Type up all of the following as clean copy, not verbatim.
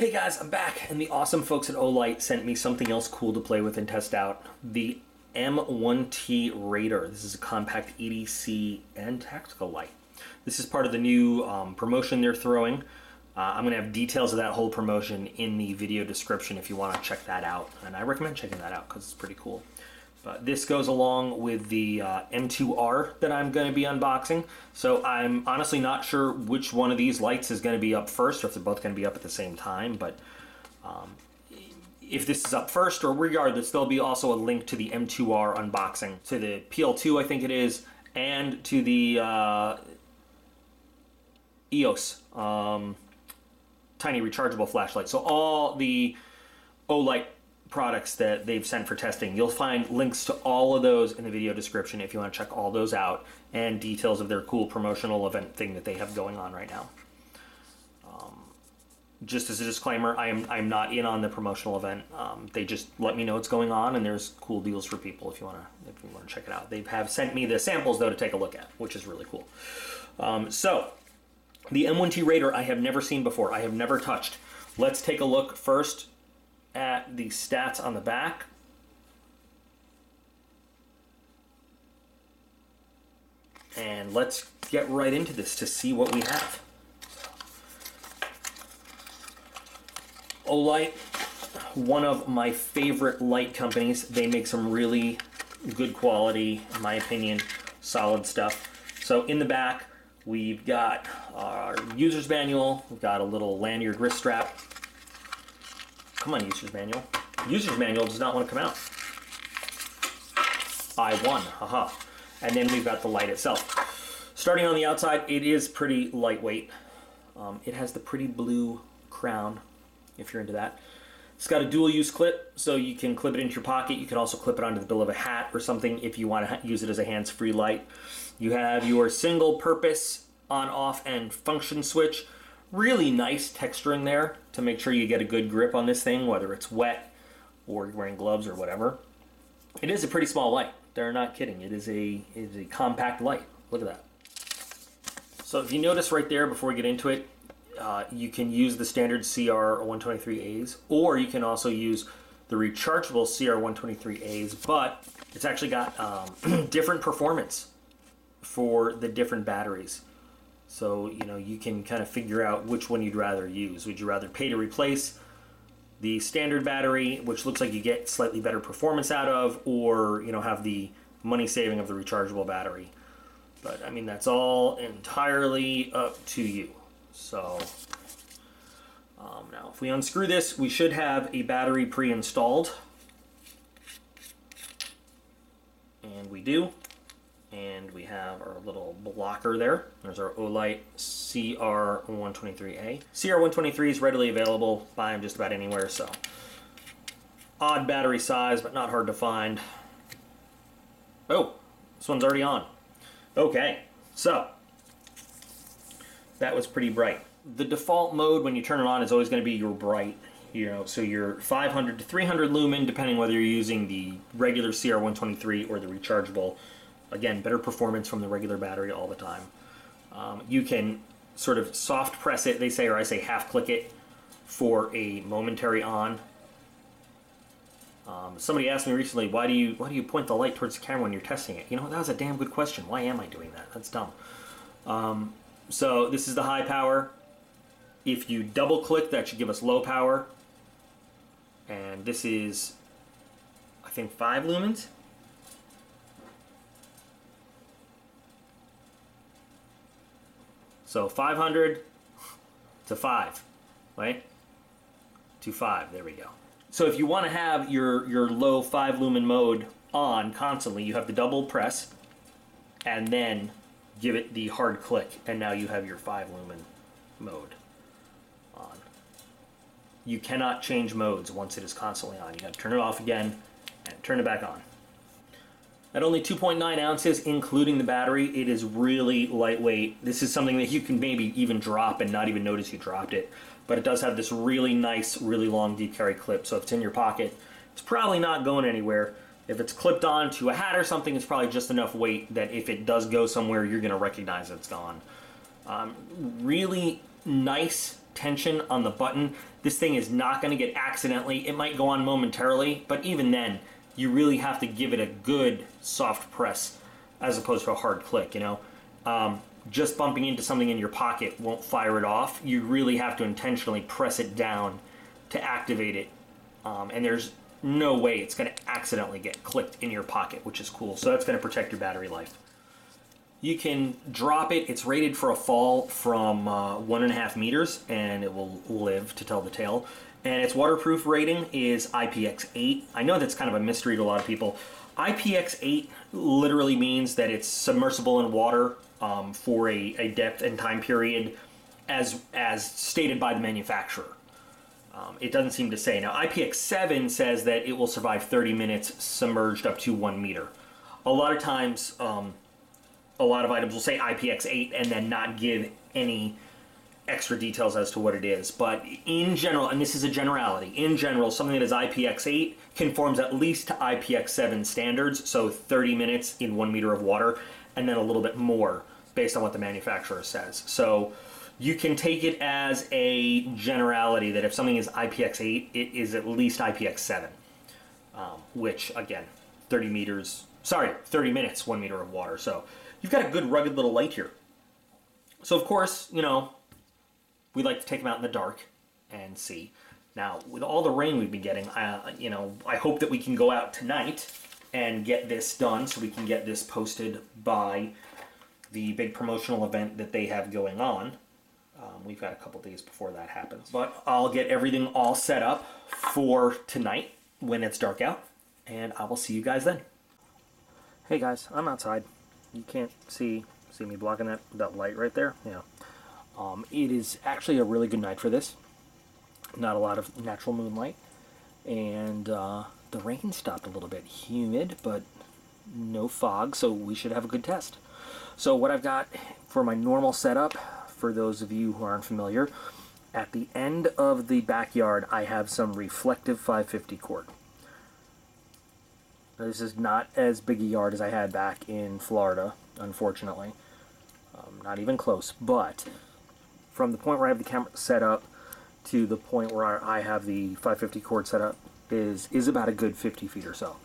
Hey guys, I'm back, and the awesome folks at Olight sent me something else cool to play with and test out. The M1T Raider. This is a compact EDC and tactical light. This is part of the new promotion they're throwing. I'm going to have details of that whole promotion in the video description if you want to check that out. And I recommend checking that out because it's pretty cool. But this goes along with the M2R that I'm going to be unboxing. So I'm honestly not sure which one of these lights is going to be up first, or if they're both going to be up at the same time. But if this is up first, or regardless, there'll be also a link to the M2R unboxing, to the PL2 I think it is, and to the EOS tiny rechargeable flashlight. So all the Olight products that they've sent for testing, you'll find links to all of those in the video description if you want to check all those out, and details of their cool promotional event thing that they have going on right now. Just as a disclaimer, I'm not in on the promotional event. They just let me know what's going on, and there's cool deals for people if you want to check it out. They have sent me the samples though to take a look at, which is really cool. So the M1T Raider I have never seen before. I have never touched. Let's take a look first at the stats on the back. And let's get right into this to see what we have. Olight, one of my favorite light companies. They make some really good quality, in my opinion, solid stuff. So in the back, we've got our user's manual. We've got a little lanyard wrist strap. Come on, user's manual. User's manual does not want to come out. I won, haha. And then we've got the light itself. Starting on the outside, it is pretty lightweight. It has the pretty blue crown, if you're into that. It's got a dual-use clip, so you can clip it into your pocket. You can also clip it onto the bill of a hat or something if you want to use it as a hands-free light. You have your single-purpose on-off and function switch. Really nice texturing there to make sure you get a good grip on this thing, whether it's wet or you're wearing gloves or whatever. It is a pretty small light. They're not kidding. It is a compact light. Look at that. So if you notice right there before we get into it, you can use the standard CR123As, or you can also use the rechargeable CR123As, but it's actually got different performance for the different batteries. So, you know, you can kind of figure out which one you'd rather use. Would you rather pay to replace the standard battery, which looks like you get slightly better performance out of, or, you know, have the money saving of the rechargeable battery? But, I mean, that's all entirely up to you. So, now if we unscrew this, we should have a battery pre-installed. And we do. And we have our little blocker there. There's our Olight CR123A. CR123 is readily available. Buy them just about anywhere, so. Odd battery size, but not hard to find. Oh, this one's already on. Okay, so. That was pretty bright. The default mode when you turn it on is always going to be your bright. You know, so your 500 to 300 lumen, depending whether you're using the regular CR123 or the rechargeable. Again, better performance from the regular battery all the time. You can sort of soft press it, they say, or I say half click it for a momentary on. Somebody asked me recently, why do you point the light towards the camera when you're testing it? You know, that was a damn good question. Why am I doing that? That's dumb. So this is the high power. If you double click, that should give us low power. And this is, I think, 5 lumens. So 500 to 5, right? To 5, there we go. So if you want to have your low 5 lumen mode on constantly, you have to double press and then give it the hard click, and now you have your 5 lumen mode on. You cannot change modes once it is constantly on. You got to turn it off again and turn it back on. At only 2.9 ounces, including the battery, it is really lightweight. This is something that you can maybe even drop and not even notice you dropped it. But it does have this really nice, really long deep carry clip, so if it's in your pocket, it's probably not going anywhere. If it's clipped on to a hat or something, it's probably just enough weight that if it does go somewhere, you're going to recognize it's gone. Really nice tension on the button, this thing is not going to get accidentally. It might go on momentarily, but even then, you really have to give it a good soft press as opposed to a hard click, you know. Just bumping into something in your pocket won't fire it off. You really have to intentionally press it down to activate it. And there's no way it's going to accidentally get clicked in your pocket, which is cool. So that's going to protect your battery life. You can drop it. It's rated for a fall from 1.5 meters, and it will live to tell the tale. And its waterproof rating is IPX8. I know that's kind of a mystery to a lot of people. IPX8 literally means that it's submersible in water for a depth and time period as stated by the manufacturer. It doesn't seem to say. Now, IPX7 says that it will survive 30 minutes submerged up to 1 meter. A lot of times, a lot of items will say IPX8 and then not give any extra details as to what it is. But in general, and this is a generality, in general, something that is IPX8 conforms at least to IPX7 standards, so 30 minutes in 1 meter of water, and then a little bit more based on what the manufacturer says. So you can take it as a generality that if something is IPX8, it is at least IPX7, which, again, 30 minutes, 1 meter of water. So you've got a good rugged little light here. So, of course, you know, we like to take them out in the dark and see. Now, with all the rain we've been getting, you know, I hope that we can go out tonight and get this done so we can get this posted by the big promotional event that they have going on. We've got a couple days before that happens. But I'll get everything all set up for tonight when it's dark out, and I will see you guys then. Hey guys, I'm outside. You can't see me blocking that light right there? Yeah. It is actually a really good night for this. Not a lot of natural moonlight. And the rain stopped a little bit. Humid, but no fog, so we should have a good test. So what I've got for my normal setup, for those of you who aren't familiar, at the end of the backyard I have some reflective 550 cord. Now, this is not as big a yard as I had back in Florida, unfortunately. Not even close, but from the point where I have the camera set up to the point where I have the 550 cord set up is about a good 50 feet or so.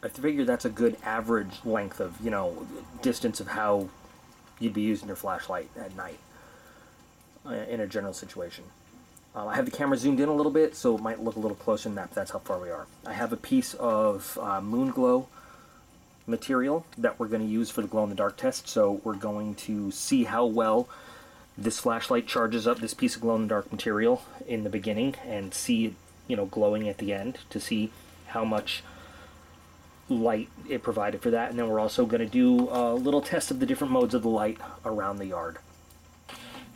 I figure that's a good average length of, you know, distance of how you'd be using your flashlight at night in a general situation. I have the camera zoomed in a little bit, so it might look a little closer than that, but that's how far we are. I have a piece of moon glow material that we're going to use for the glow-in-the-dark test, so we're going to see how well this flashlight charges up this piece of glow-in-the-dark material in the beginning and see it, you know, glowing at the end to see how much light it provided for that. And then we're also going to do a little test of the different modes of the light around the yard.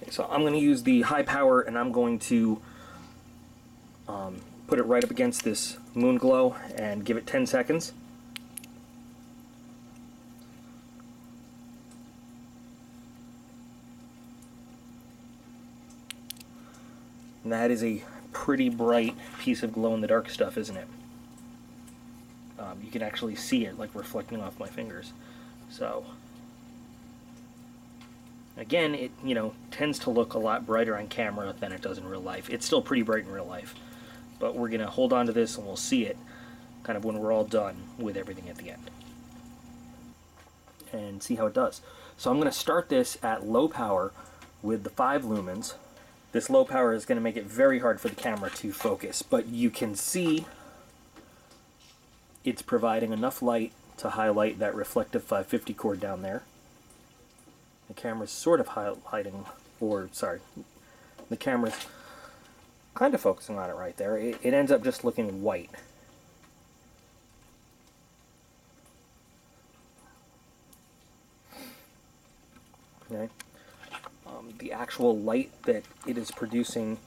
Okay, so I'm going to use the high power, and I'm going to put it right up against this moon glow and give it 10 seconds. And that is a pretty bright piece of glow-in-the-dark stuff, isn't it? You can actually see it like reflecting off my fingers. So again, it, you know, tends to look a lot brighter on camera than it does in real life. It's still pretty bright in real life, but we're gonna hold on to this and we'll see it kind of when we're all done with everything at the end and see how it does. So I'm gonna start this at low power with the 5 lumens. This low power is going to make it very hard for the camera to focus, but you can see it's providing enough light to highlight that reflective 550 cord down there. The camera's sort of highlighting, or sorry, the camera's kind of focusing on it right there. It ends up just looking white. Okay. The actual light that it is producing,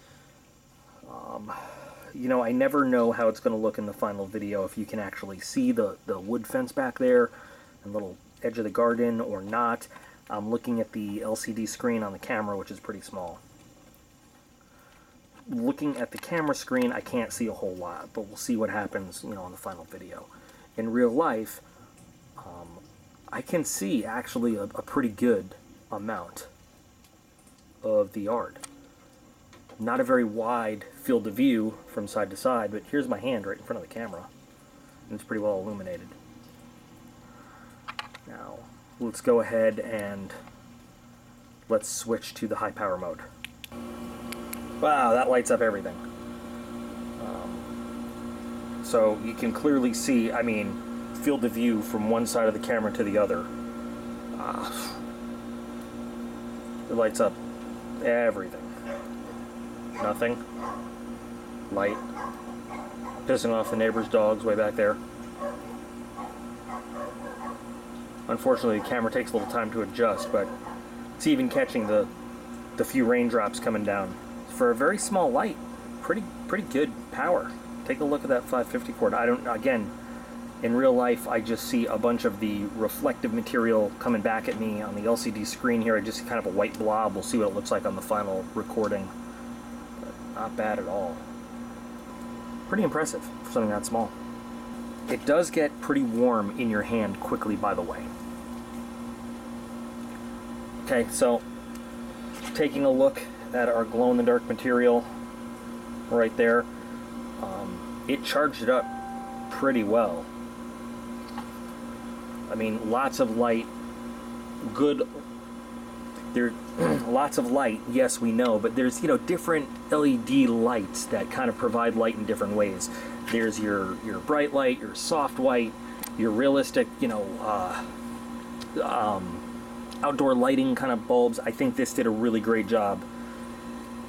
you know, I never know how it's going to look in the final video, if you can actually see the wood fence back there and little edge of the garden or not. I'm looking at the LCD screen on the camera, which is pretty small. Looking at the camera screen, I can't see a whole lot, but we'll see what happens, you know, in the final video. In real life, I can see actually a pretty good amount of the yard. not a very wide field of view from side to side, but here's my hand right in front of the camera, and it's pretty well illuminated. Now, let's go ahead and let's switch to the high power mode. Wow, that lights up everything. So you can clearly see, I mean, field of view from one side of the camera to the other. It lights up everything. Nothing. Light. Pissing off the neighbor's dogs way back there. Unfortunately, the camera takes a little time to adjust, but it's even catching the few raindrops coming down. For a very small light, pretty good power. Take a look at that 550 cord. Again, in real life, I just see a bunch of the reflective material coming back at me on the LCD screen here. I just see kind of a white blob. We'll see what it looks like on the final recording. But not bad at all. Pretty impressive for something that small. It does get pretty warm in your hand quickly, by the way. Okay, so taking a look at our glow-in-the-dark material right there, it charged it up pretty well. I mean, lots of light, good, there, lots of light, yes, we know, but there's, you know, different LED lights that kind of provide light in different ways. There's your bright light, your soft white, your realistic, you know, outdoor lighting kind of bulbs. I think this did a really great job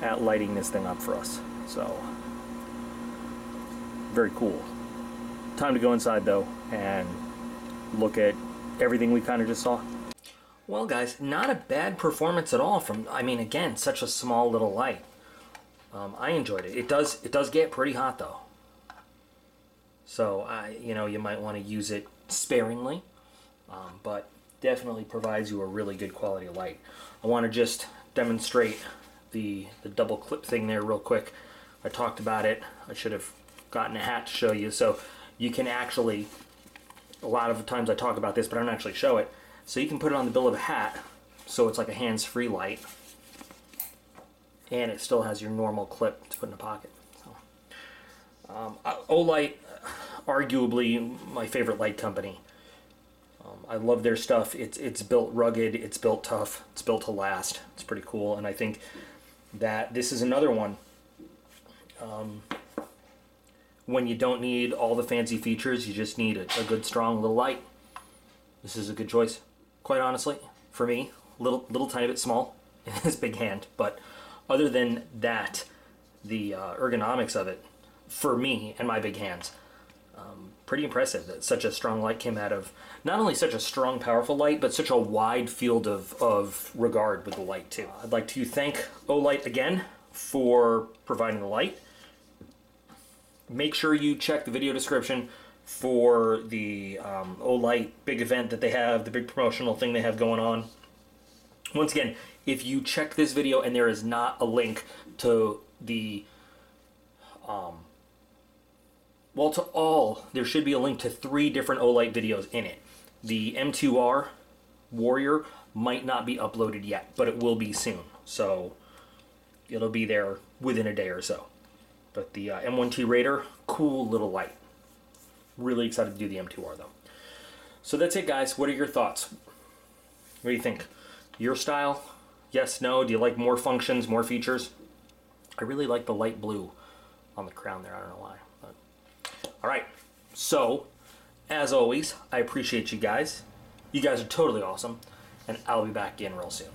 at lighting this thing up for us. So, very cool. Time to go inside though and look at everything we kind of just saw. Well guys, not a bad performance at all from, I mean, again, such a small little light. I enjoyed it. It does get pretty hot though. So, you know, you might want to use it sparingly, but definitely provides you a really good quality of light. I want to just demonstrate the double clip thing there real quick. I talked about it. I should have gotten a hat to show you. So you can actually, a lot of times I talk about this, but I don't actually show it. So you can put it on the bill of a hat, so it's like a hands-free light, and it still has your normal clip to put in a pocket. So, Olight, arguably my favorite light company. I love their stuff. It's built rugged, it's built tough, it's built to last. It's pretty cool, and I think that this is another one. When you don't need all the fancy features, you just need a good, strong little light. This is a good choice, quite honestly, for me. Little tiny bit small in this big hand, but other than that, the ergonomics of it, for me and my big hands, pretty impressive that such a strong light came out of not only such a strong, powerful light, but such a wide field of regard with the light too. I'd like to thank Olight again for providing the light. Make sure you check the video description for the Olight big event that they have, the big promotional thing they have going on. Once again, if you check this video and there is not a link to the there should be a link to 3 different Olight videos in it. The M2R Warrior might not be uploaded yet, but it will be soon. So it'll be there within a day or so. But the M1T Raider, cool little light. Really excited to do the M2R though. So that's it guys. What are your thoughts? What do you think? Your style? Yes, no? Do you like more functions, more features? I really like the light blue on the crown there. I don't know why. Alright, so, as always, I appreciate you guys. You guys are totally awesome, and I'll be back in real soon.